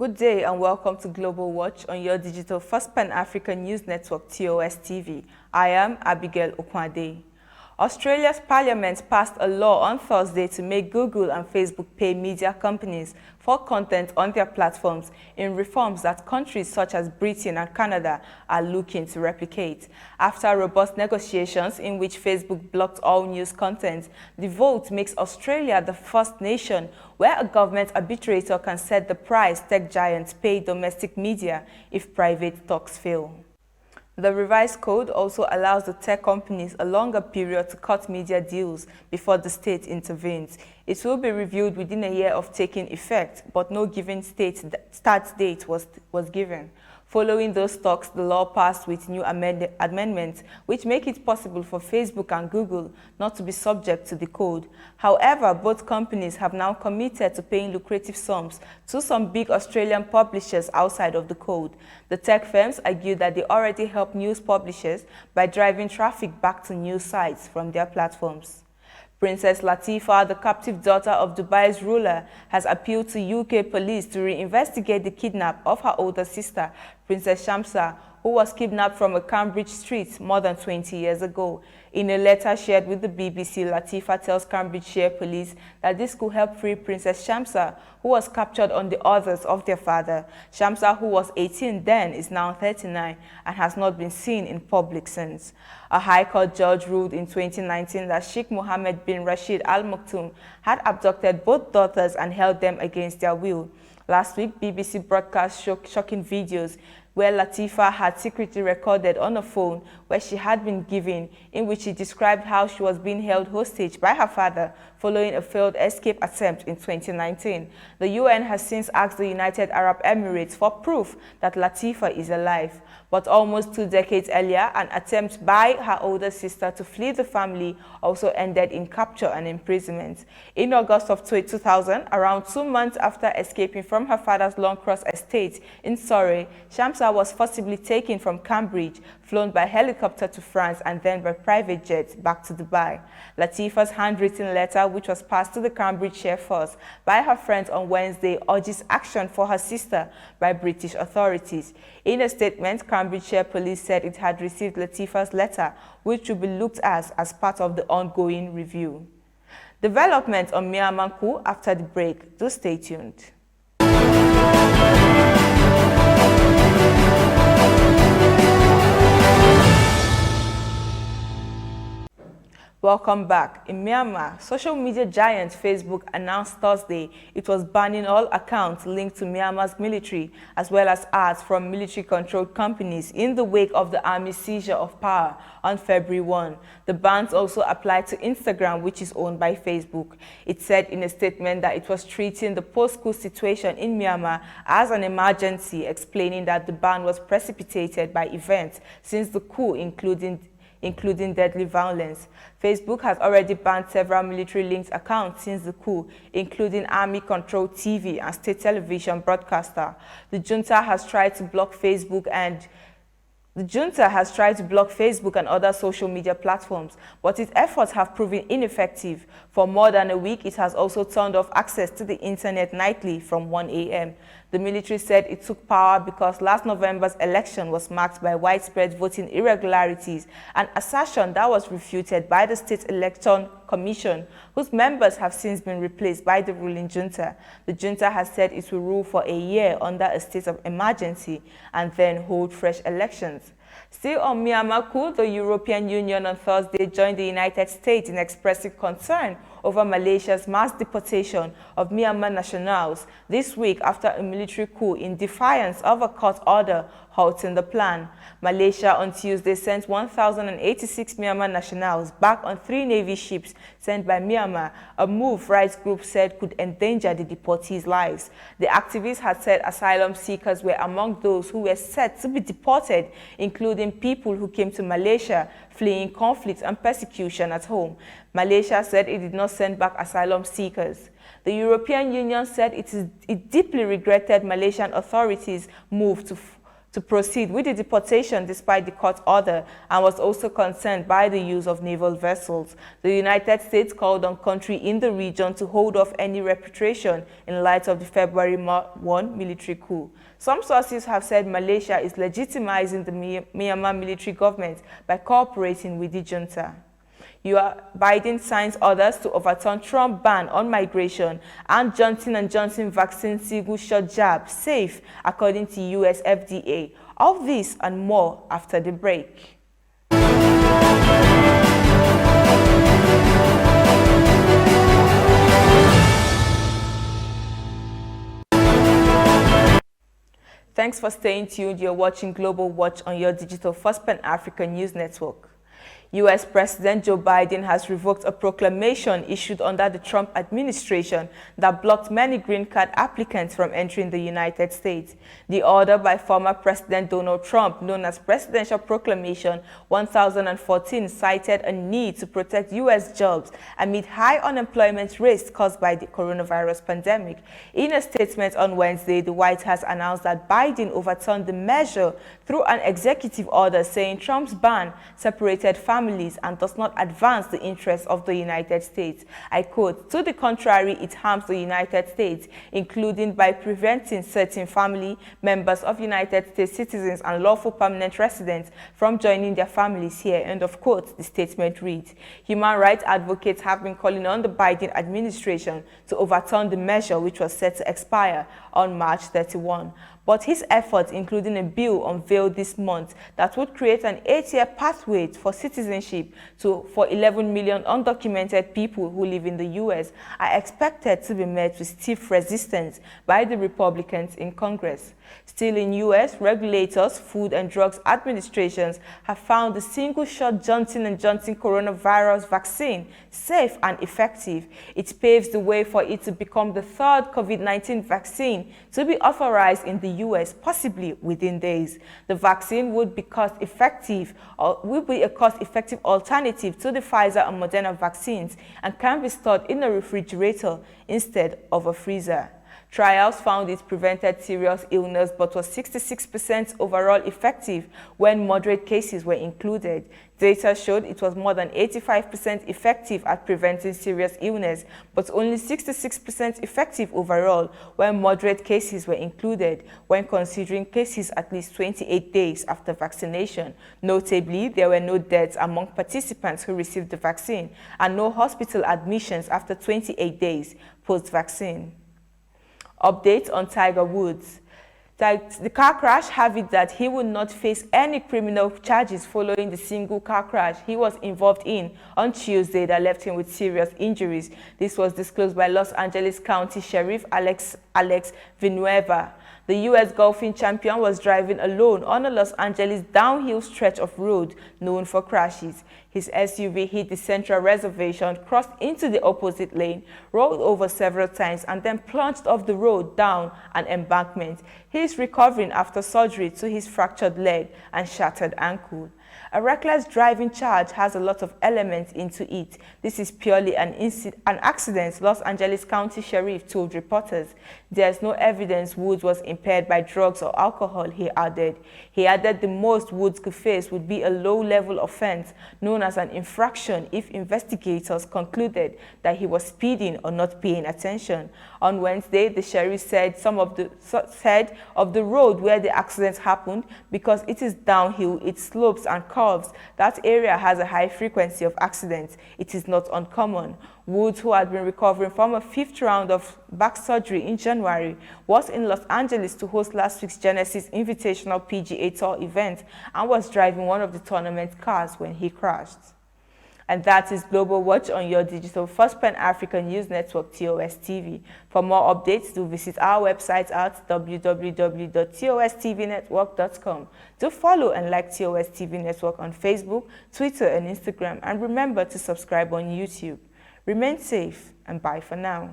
Good day and welcome to Global Watch on your digital First Pan-African News Network, TOS TV. I am Abigail Okwade. Australia's parliament passed a law on Thursday to make Google and Facebook pay media companies for content on their platforms in reforms that countries such as Britain and Canada are looking to replicate. After robust negotiations in which Facebook blocked all news content, the vote makes Australia the first nation where a government arbitrator can set the price tech giants pay domestic media if private talks fail. The revised code also allows the tech companies a longer period to cut media deals before the state intervenes. It will be reviewed within a year of taking effect, but no given start date was given. Following those talks, the law passed with new amendments which make it possible for Facebook and Google not to be subject to the code. However, both companies have now committed to paying lucrative sums to some big Australian publishers outside of the code. The tech firms argue that they already help news publishers by driving traffic back to news sites from their platforms. Princess LATIFA, the captive daughter of Dubai's ruler, has appealed to UK police to reinvestigate the kidnap of her older sister, Princess Shamsa, who was kidnapped from a Cambridge street more than 20 years ago. In a letter shared with the BBC, LATIFA tells Cambridgeshire police that this could help free Princess Shamsa, who was captured on the orders of their father. Shamsa, who was 18 then, is now 39 and has not been seen in public since. A High Court judge ruled in 2019 that Sheikh Mohammed bin Rashid Al Maktoum had abducted both daughters and held them against their will. Last week, BBC broadcast shocking videos where LATIFA had secretly recorded on a phone where she had been given, in which she described how she was being held hostage by her father following a failed escape attempt in 2019. The UN has since asked the United Arab Emirates for proof that LATIFA is alive. But almost 2 decades earlier, an attempt by her older sister to flee the family also ended in capture and imprisonment. In August of 2000, around 2 months after escaping from her father's Longcross estate in Surrey, Shamsa was forcibly taken from Cambridge, flown by helicopter to France and then by private jet back to Dubai. LATIFA's handwritten letter, which was passed to the Cambridgeshire force by her friends on Wednesday, urges action for her sister by British authorities. In a statement, Cambridgeshire police said it had received LATIFA's letter, which will be looked at as part of the ongoing review. Development on Myanmar coup after the break. Do stay tuned. Welcome back. In Myanmar, social media giant Facebook announced Thursday it was banning all accounts linked to Myanmar's military, as well as ads from military-controlled companies in the wake of the army's seizure of power on February 1. The bans also applied to Instagram, which is owned by Facebook. It said in a statement that it was treating the post-coup situation in Myanmar as an emergency, explaining that the ban was precipitated by events since the coup, including deadly violence. Facebook has already banned several military-linked accounts since the coup, including army-controlled TV and state television broadcaster. The junta has tried to block Facebook and other social media platforms, but its efforts have proven ineffective. For more than a week, it has also turned off access to the internet nightly from 1 a.m. The military said it took power because last November's election was marked by widespread voting irregularities, an assertion that was refuted by the State Election Commission, whose members have since been replaced by the ruling junta. The junta has said it will rule for a year under a state of emergency and then hold fresh elections. Still on Myanmar coup, the European Union on Thursday joined the United States in expressing concern over Malaysia's mass deportation of Myanmar nationals this week after a military coup in defiance of a court order halting the plan. Malaysia on Tuesday sent 1,086 Myanmar nationals back on 3 Navy ships sent by Myanmar, a move rights groups said could endanger the deportees' lives. The activists had said asylum seekers were among those who were set to be deported, including people who came to Malaysia fleeing conflict and persecution at home. Malaysia said it did not send back asylum seekers. The European Union said it deeply regretted Malaysian authorities' move to proceed with the deportation despite the court order and was also concerned by the use of naval vessels. The United States called on countries in the region to hold off any repatriation in light of the February 1 military coup. Some sources have said Malaysia is legitimizing the Myanmar military government by cooperating with the junta. Biden signs orders to overturn Trump ban on migration and Johnson & Johnson vaccine single-shot jab safe, according to US FDA. All this and more after the break. Thanks for staying tuned. You're watching Global Watch on your digital First Pan-African News Network. U.S. President Joe Biden has revoked a proclamation issued under the Trump administration that blocked many green card applicants from entering the United States. The order by former President Donald Trump, known as Presidential Proclamation 1014, cited a need to protect U.S. jobs amid high unemployment rates caused by the coronavirus pandemic. In a statement on Wednesday, the White House announced that Biden overturned the measure through an executive order saying Trump's ban separated families and does not advance the interests of the United States. I quote, "To the contrary, it harms the United States, including by preventing certain family members of United States citizens and lawful permanent residents from joining their families here," end of quote, the statement reads. Human rights advocates have been calling on the Biden administration to overturn the measure, which was set to expire on March 31. But his efforts, including a bill unveiled this month that would create an 8-year pathway for citizenship for 11 million undocumented people who live in the U.S., are expected to be met with stiff resistance by the Republicans in Congress. Still in U.S., regulators, Food and Drugs administrations have found the single-shot Johnson & Johnson coronavirus vaccine safe and effective. It paves the way for it to become the third COVID-19 vaccine to be authorized in the U.S., possibly within days. The vaccine would be a cost-effective alternative to the Pfizer and Moderna vaccines and can be stored in a refrigerator instead of a freezer. Trials found it prevented serious illness but was 66% overall effective when moderate cases were included. Data showed it was more than 85% effective at preventing serious illness, but only 66% effective overall when moderate cases were included, when considering cases at least 28 days after vaccination. Notably, there were no deaths among participants who received the vaccine and no hospital admissions after 28 days post-vaccine. Update on Tiger Woods. The car crash have it that he will not face any criminal charges following the single car crash he was involved in on Tuesday that left him with serious injuries. This was disclosed by Los Angeles County Sheriff Alex Villanueva. The U.S. golfing champion was driving alone on a Los Angeles downhill stretch of road known for crashes. His SUV hit the central reservation, crossed into the opposite lane, rolled over several times, and then plunged off the road down an embankment. He is recovering after surgery to his fractured leg and shattered ankle. A reckless driving charge has a lot of elements into it. This is purely an accident, Los Angeles County Sheriff told reporters. There is no evidence Woods was impaired by drugs or alcohol, he added. He added the most Woods could face would be a low-level offense known as an infraction if investigators concluded that he was speeding or not paying attention. On Wednesday, the sheriff said of the road where the accident happened, because it is downhill, it slopes and curves, that area has a high frequency of accidents. It is not uncommon. Woods, who had been recovering from a 5th round of back surgery in January, was in Los Angeles to host last week's Genesis Invitational PGA Tour event and was driving one of the tournament cars when he crashed. And that is Global Watch on your digital First Pan-African News Network, TOS TV. For more updates, do visit our website at www.tostvnetwork.com. Do follow and like TOS TV Network on Facebook, Twitter, and Instagram. And remember to subscribe on YouTube. Remain safe and bye for now.